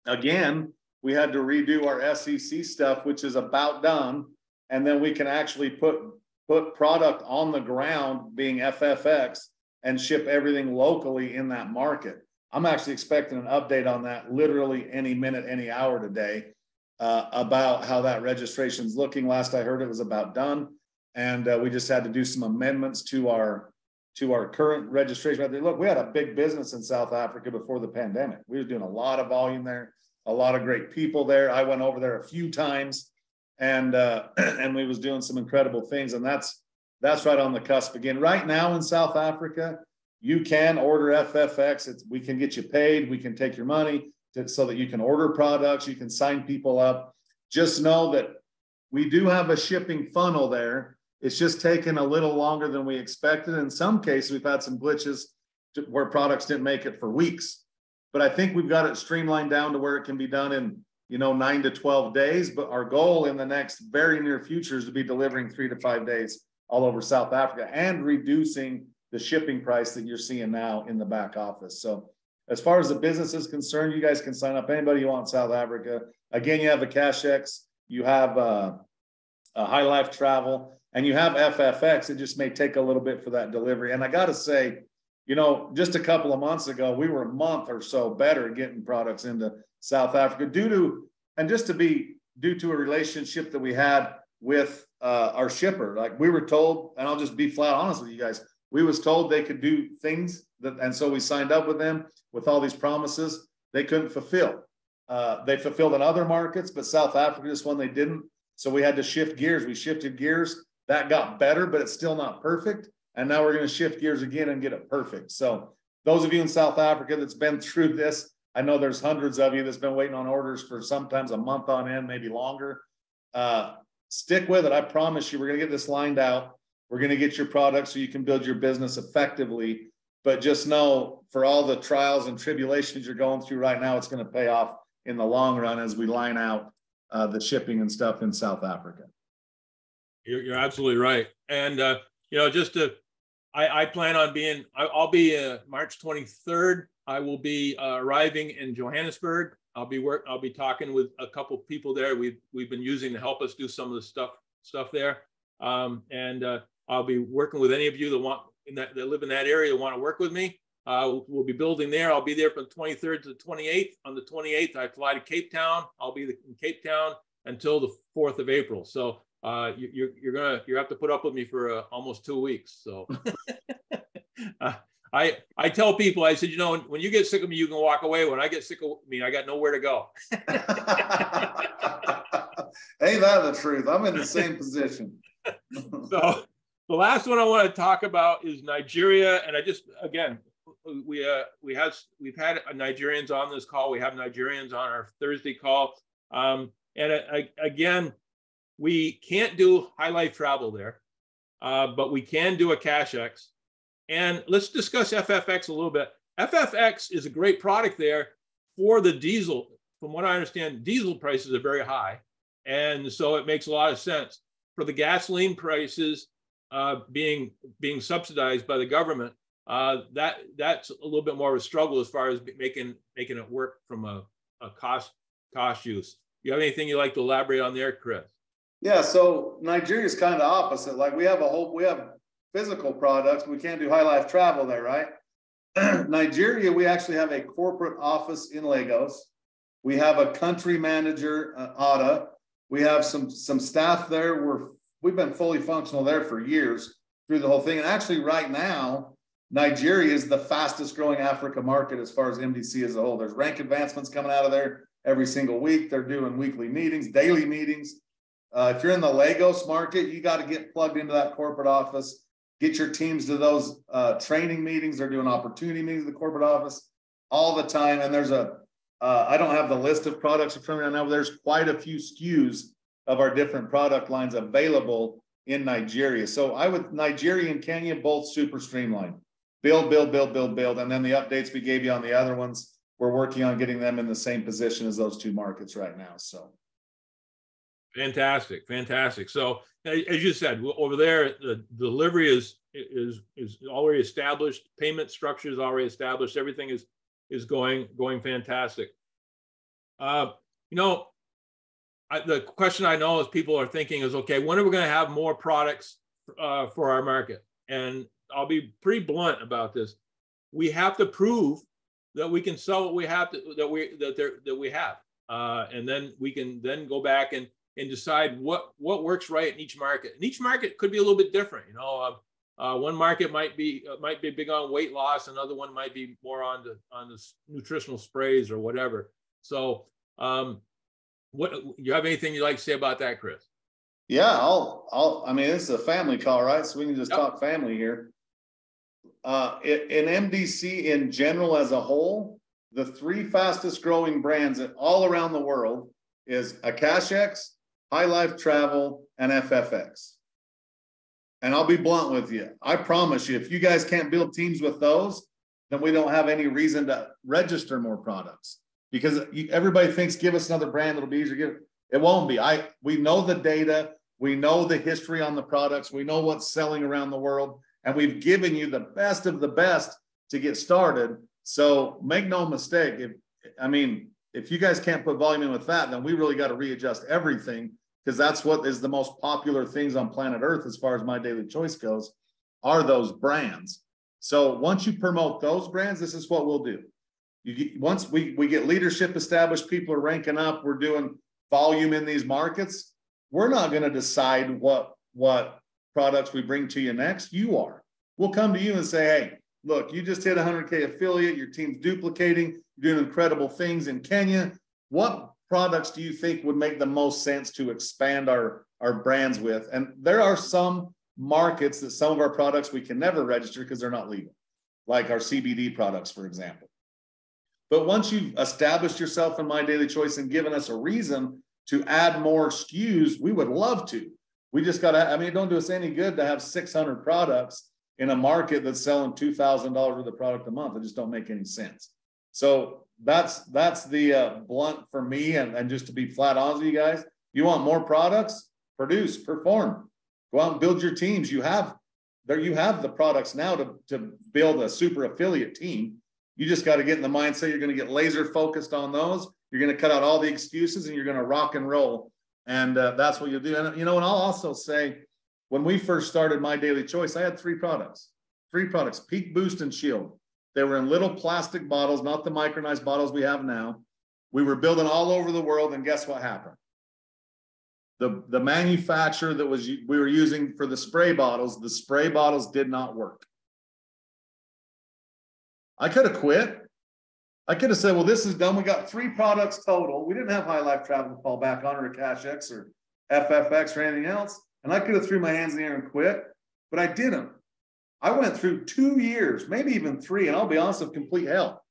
again, we had to redo our SEC stuff, which is about done. And then we can actually put product on the ground, being FFX, and ship everything locally in that market. I'm actually expecting an update on that literally any minute, any hour today about how that registration is looking. Last I heard, it was about done. And we just had to do some amendments to our current registration. Look, we had a big business in South Africa before the pandemic. We were doing a lot of volume there, a lot of great people there. I went over there a few times, and we was doing some incredible things. And that's right on the cusp again. Right now in South Africa, you can order FFX. We can get you paid. We can take your money so that you can order products. You can sign people up. Just know that we do have a shipping funnel there. It's just taken a little longer than we expected. In some cases, we've had some glitches where products didn't make it for weeks. But I think we've got it streamlined down to where it can be done in 9 to 12 days. But our goal in the next very near future is to be delivering 3 to 5 days all over South Africa and reducing the shipping price that you're seeing now in the back office. So as far as the business is concerned, you guys can sign up anybody you want in South Africa. Again, you have a CashX, you have a High Life Travel, and you have FFX. It just may take a little bit for that delivery. And I got to say, just a couple of months ago, we were a month or so better at getting products into South Africa due to a relationship that we had with our shipper. Like we were told, and I'll just be flat honest with you guys, we was told they could do things and so we signed up with them with all these promises they couldn't fulfill. They fulfilled in other markets, but South Africa, this one they didn't. So we had to shift gears. We shifted gears. That got better, but it's still not perfect. And now we're going to shift gears again and get it perfect. So those of you in South Africa that's been through this, I know there's hundreds of you that's been waiting on orders for sometimes a month on end, maybe longer. Stick with it. I promise you, we're going to get this lined out. We're going to get your product so you can build your business effectively. But just know, for all the trials and tribulations you're going through right now, it's going to pay off in the long run as we line out the shipping and stuff in South Africa. You're absolutely right. And, I plan on I'll be March 23rd. I will be arriving in Johannesburg. I'll be talking with a couple people there we've been using to help us do some of the stuff there. I'll be working with any of you that live in that area that want to work with me. We'll be building there. I'll be there from the 23rd to the 28th. On the 28th, I fly to Cape Town. I'll be in Cape Town until the 4th of April. So you have to put up with me for almost 2 weeks. So I tell people, I said, when you get sick of me, you can walk away. When I get sick of me, I got nowhere to go. Ain't that the truth? I'm in the same position. So the last one I want to talk about is Nigeria. And we've had Nigerians on this call. We have Nigerians on our Thursday call. Again, we can't do High Life Travel there, but we can do a CashX. And let's discuss FFX a little bit. FFX is a great product there for the diesel. From what I understand, diesel prices are very high. And so it makes a lot of sense. For the gasoline prices being subsidized by the government, that's a little bit more of a struggle as far as making it work from a cost use. You have anything you'd like to elaborate on there, Chris? Yeah, so Nigeria is kind of opposite. Like we have physical products. We can't do High Life Travel there, right? Nigeria, we actually have a corporate office in Lagos. We have a country manager, Ada. We have some staff there. We've been fully functional there for years through the whole thing. And actually right now, Nigeria is the fastest growing Africa market as far as MDC as a whole. There's rank advancements coming out of there every single week. They're doing weekly meetings, daily meetings. If you're in the Lagos market, you got to get plugged into that corporate office, get your teams to those training meetings. They're doing opportunity meetings at the corporate office all the time. And there's I don't have the list of products in front of me right now, but there's quite a few SKUs of our different product lines available in Nigeria. So Nigeria and Kenya, both super streamlined. Build. And then the updates we gave you on the other ones, we're working on getting them in the same position as those two markets right now. So. Fantastic. So as you said, over there, the delivery is already established. Payment structure is already established. Everything is going fantastic. The question I know is people are thinking is, okay, when are we going to have more products for our market? And I'll be pretty blunt about this. We have to prove that we can sell what we have that we have, and then we can then go back and decide what works right in each market. And each market could be a little bit different. One market might be big on weight loss, another one might be more on the nutritional sprays or whatever. So, what you have anything you'd like to say about that, Chris? Yeah, I mean, this is a family call, right? So we can just talk family here. In MDC in general as a whole, the three fastest growing brands all around the world is a CashX, High Life Travel, and FFX. And I'll be blunt with you. I promise you, if you guys can't build teams with those, then we don't have any reason to register more products. Because everybody thinks, give us another brand, it'll be easier. It won't be. We know the data. We know the history on the products. We know what's selling around the world. And we've given you the best of the best to get started. So make no mistake. If you guys can't put volume in with that, then we really got to readjust everything, because that's what is the most popular things on planet Earth as far as My Daily Choice goes, are those brands. So once you promote those brands, this is what we'll do. Once we get leadership established, people are ranking up, we're doing volume in these markets, we're not going to decide what products we bring to you next. You are. We'll come to you and say, hey, look, you just hit 100K affiliate, your team's duplicating, you're doing incredible things in Kenya. What products do you think would make the most sense to expand our brands with? And there are some markets that some of our products we can never register because they're not legal, like our CBD products, for example. But once you've established yourself in My Daily Choice and given us a reason to add more SKUs, we would love to. We just got to, it don't do us any good to have 600 products in a market that's selling $2,000 worth of product a month. It just don't make any sense. So that's the blunt for me. And just to be flat honest with you guys, you want more products, produce, perform, go out and build your teams. You have the products now to build a super affiliate team. You just got to get in the mindset. You're going to get laser focused on those. You're going to cut out all the excuses and you're going to rock and roll. And that's what you'll do. And, and I'll also say, when we first started My Daily Choice, I had three products, Peak, Boost, and Shield. They were in little plastic bottles, not the micronized bottles we have now. We were building all over the world. And guess what happened? The manufacturer that we were using for the spray bottles did not work. I could have quit. I could have said, well, this is done. We got 3 products total. We didn't have High Life Travel to fall back on, or a Cash X or FFX or anything else. And I could have threw my hands in the air and quit, but I didn't. I went through 2 years, maybe even 3, and I'll be honest, of complete hell.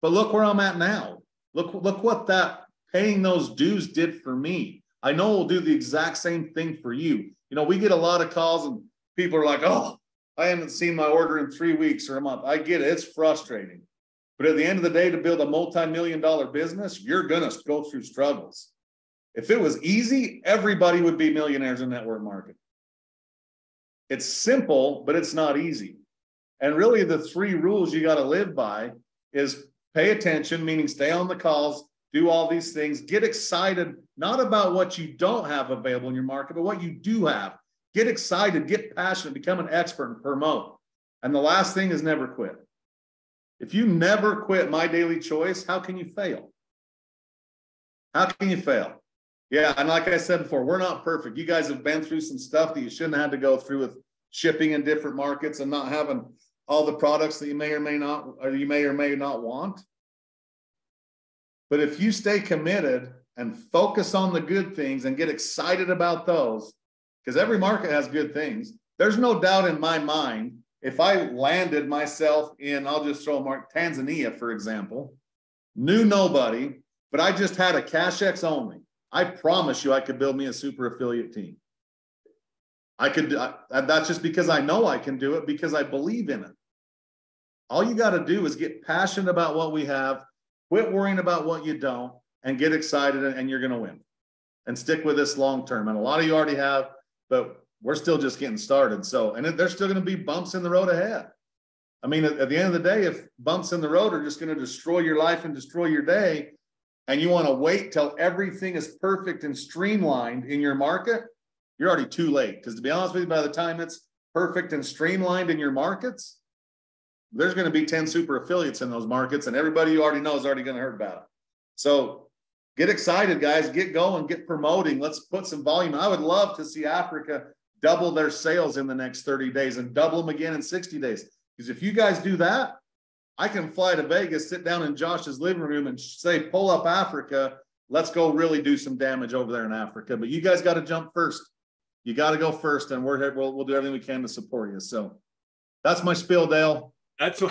But look where I'm at now. Look what that paying those dues did for me. I know we'll do the exact same thing for you. We get a lot of calls and people are like, oh, I haven't seen my order in 3 weeks or a month. I get it. It's frustrating. But at the end of the day, to build a multi-million-dollar business, you're going to go through struggles. If it was easy, everybody would be millionaires in network marketing. It's simple, but it's not easy. And really the 3 rules you got to live by is pay attention, meaning stay on the calls, do all these things, get excited, not about what you don't have available in your market, but what you do have. Get excited, get passionate, become an expert, and promote. And the last thing is never quit. If you never quit My Daily Choice, how can you fail? How can you fail? Yeah, and like I said before, we're not perfect. You guys have been through some stuff that you shouldn't have had to go through with shipping in different markets and not having all the products that you may or may not want. But if you stay committed and focus on the good things and get excited about those, because every market has good things, there's no doubt in my mind, if I landed myself in, I'll just throw a mark, Tanzania, for example, knew nobody, but I just had a Cash X only. I promise you I could build me a super affiliate team. That's just because I know I can do it, because I believe in it. All you got to do is get passionate about what we have, quit worrying about what you don't, and get excited, and you're going to win. And stick with this long term. And a lot of you already have, but we're still just getting started. So, and there's still going to be bumps in the road ahead. I mean, at the end of the day, if bumps in the road are just going to destroy your life and destroy your day, and you want to wait till everything is perfect and streamlined in your market, you're already too late. Because to be honest with you, by the time it's perfect and streamlined in your markets, there's going to be 10 super affiliates in those markets, and everybody you already know is already going to hear about it. So get excited, guys. Get going, get promoting. Let's put some volume. I would love to see Africa double their sales in the next 30 days and double them again in 60 days. Because if you guys do that, I can fly to Vegas, sit down in Josh's living room and say, pull up Africa. Let's go really do some damage over there in Africa. But you guys got to jump first. You got to go first, and we're here. We'll do everything we can to support you. So that's my spiel, Dale. That's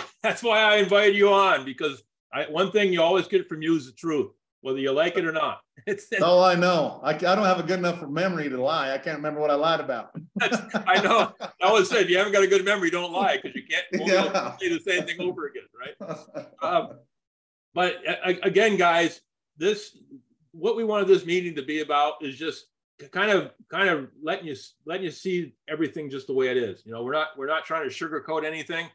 why I invited you on, because one thing you always get from you is the truth, whether you like it or not. Oh, I know. I don't have a good enough memory to lie. I can't remember what I lied about. I know. I always said, you haven't got a good memory, don't lie, because you can't say the same thing over again, right? But again, guys, what we wanted this meeting to be about is just kind of letting you see everything just the way it is. We're not trying to sugarcoat anything.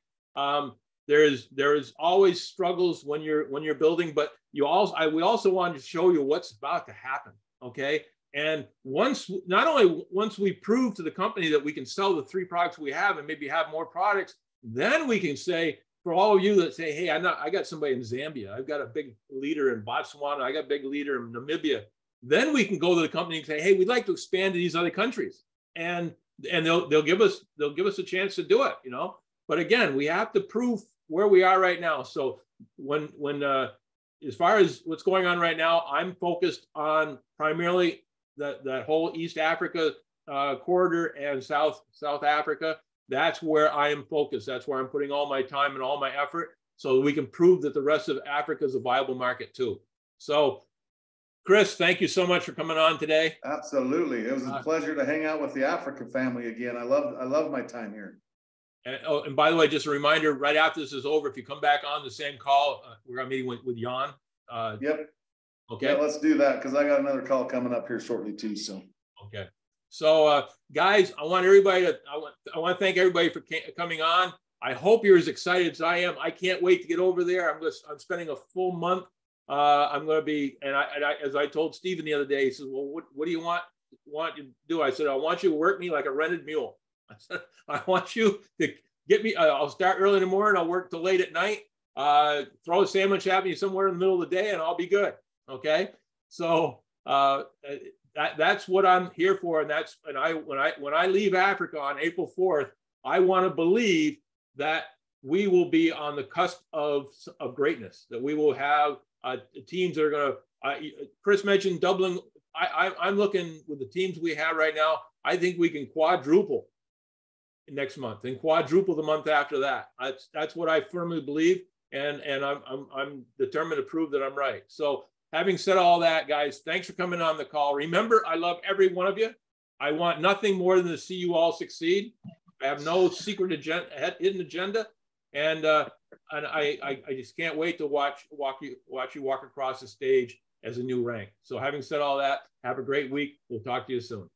There is always struggles when you're building, but we also wanted to show you what's about to happen. Okay. And once we prove to the company that we can sell the 3 products we have and maybe have more products, then we can say, for all of you that say, hey, I got somebody in Zambia, I've got a big leader in Botswana, I got a big leader in Namibia. Then we can go to the company and say, hey, we'd like to expand to these other countries. And they'll give us a chance to do it, But again, we have to prove where we are right now. So when as far as what's going on right now, I'm focused on primarily that whole East Africa corridor and South Africa. That's where I am focused. That's where I'm putting all my time and all my effort, so that we can prove that the rest of Africa is a viable market too. So, Chris, thank you so much for coming on today. Absolutely. It was a pleasure to hang out with the Africa family again. I love my time here. And by the way, just a reminder, right after this is over, if you come back on the same call, we're going to meeting with Jan. Yep. Okay. Yeah, let's do that because I got another call coming up here shortly too. So. Okay. So guys, I want to thank everybody for coming on. I hope you're as excited as I am. I can't wait to get over there. I'm spending a full month. I'm going to be, and as I told Stephen the other day, he says, well, what do you want you to do? I said, I want you to work me like a rented mule. I said, I want you to get me, I'll start early in the morning. I'll work till late at night. Throw a sandwich at me somewhere in the middle of the day and I'll be good. Okay. So, that's what I'm here for. And when I leave Africa on April 4th, I want to believe that we will be on the cusp of greatness, that we will have teams that are going to, Chris mentioned doubling. I'm looking with the teams we have right now. I think we can quadruple next month and quadruple the month after that. That's what I firmly believe. And I'm determined to prove that I'm right. So having said all that, guys, thanks for coming on the call. Remember, I love every one of you. I want nothing more than to see you all succeed. I have no secret agenda, hidden agenda. And I just can't wait to watch you walk across the stage as a new rank. So having said all that, have a great week. We'll talk to you soon.